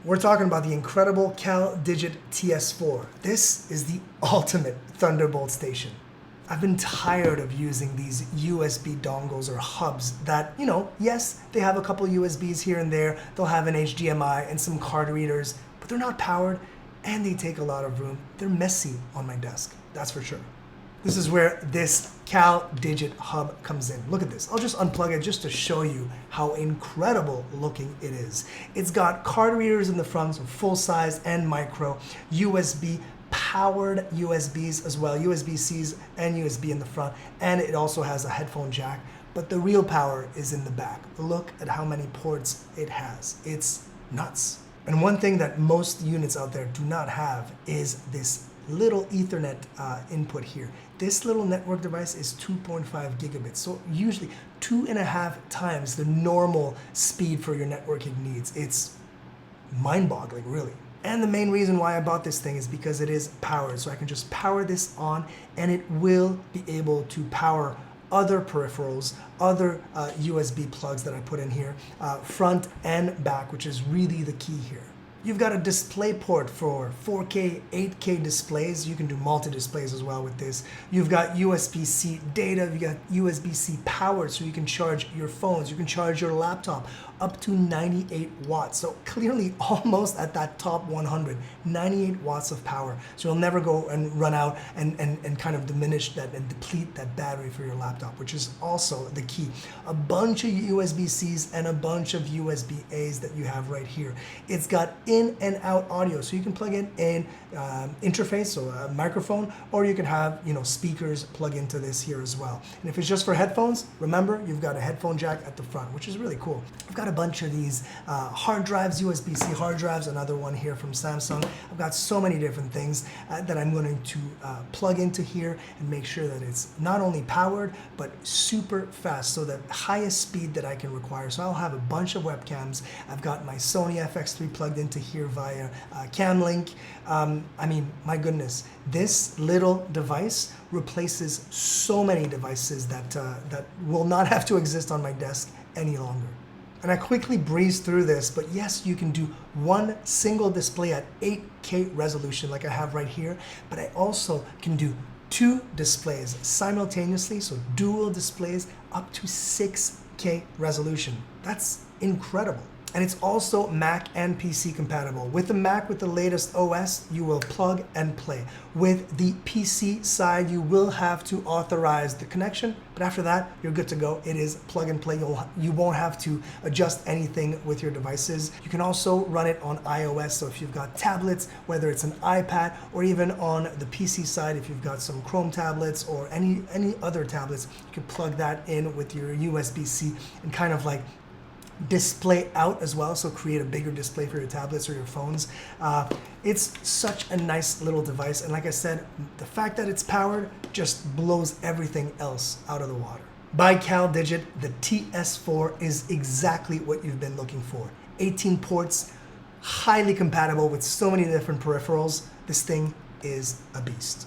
We're talking about the incredible CalDigit TS4. This is the ultimate Thunderbolt station. I've been tired of using these USB dongles or hubs that, yes, they have a couple USBs here and there, they'll have an HDMI and some card readers, but they're not powered and they take a lot of room. They're messy on my desk, that's for sure. This is where this CalDigit hub comes in. Look at this. I'll just unplug it just to show you how incredible looking it is. It's got card readers in the front, so full size and micro, USB powered USBs as well, USB-Cs and USB in the front, and it also has a headphone jack, but the real power is in the back. Look at how many ports it has. It's nuts. And one thing that most units out there do not have is this little Ethernet input here. This little network device is 2.5 gigabits, so usually 2.5 times the normal speed for your networking needs. It's mind-boggling, really. And the main reason why I bought this thing is because it is powered, so I can just power this on and it will be able to power other peripherals, other USB plugs that I put in here, front and back, which is really the key here. You've got a display port for 4K, 8K displays. You can do multi-displays as well with this. You've got USB-C data, you've got USB-C power, so you can charge your phones, you can charge your laptop up to 98 watts. So clearly almost at that top 100, 98 watts of power. So you'll never go and run out and kind of diminish that and deplete that battery for your laptop, which is also the key. A bunch of USB-Cs and a bunch of USB-As that you have right here. It's got in and out audio, so you can plug in an interface, so a microphone, or you can have speakers plug into this here as well. And if it's just for headphones, remember you've got a headphone jack at the front, which is really cool. I've got a bunch of these hard drives, USB-C hard drives, another one here from Samsung. I've got so many different things that I'm going to plug into here and make sure that it's not only powered but super fast, so the highest speed that I can require. So I'll have a bunch of webcams. I've got my Sony FX3 plugged into here via CamLink. I mean, my goodness, this little device replaces so many devices that will not have to exist on my desk any longer. And I quickly breezed through this, but yes, you can do one single display at 8K resolution like I have right here, but I also can do two displays simultaneously, so dual displays up to 6K resolution. That's incredible. And it's also Mac and PC compatible. With the Mac, with the latest OS, you will plug and play. With the PC side, you will have to authorize the connection, but after that, you're good to go. It is plug and play. You won't have to adjust anything with your devices. You can also run it on iOS, so if you've got tablets, whether it's an iPad, or even on the PC side, if you've got some Chrome tablets or any other tablets, you can plug that in with your USB-C and kind of like display out as well, so create a bigger display for your tablets or your phones. It's such a nice little device, and like I said, the fact that it's powered just blows everything else out of the water. By CalDigit, the TS4 is exactly what you've been looking for. 18 ports, highly compatible with so many different peripherals. This thing is a beast.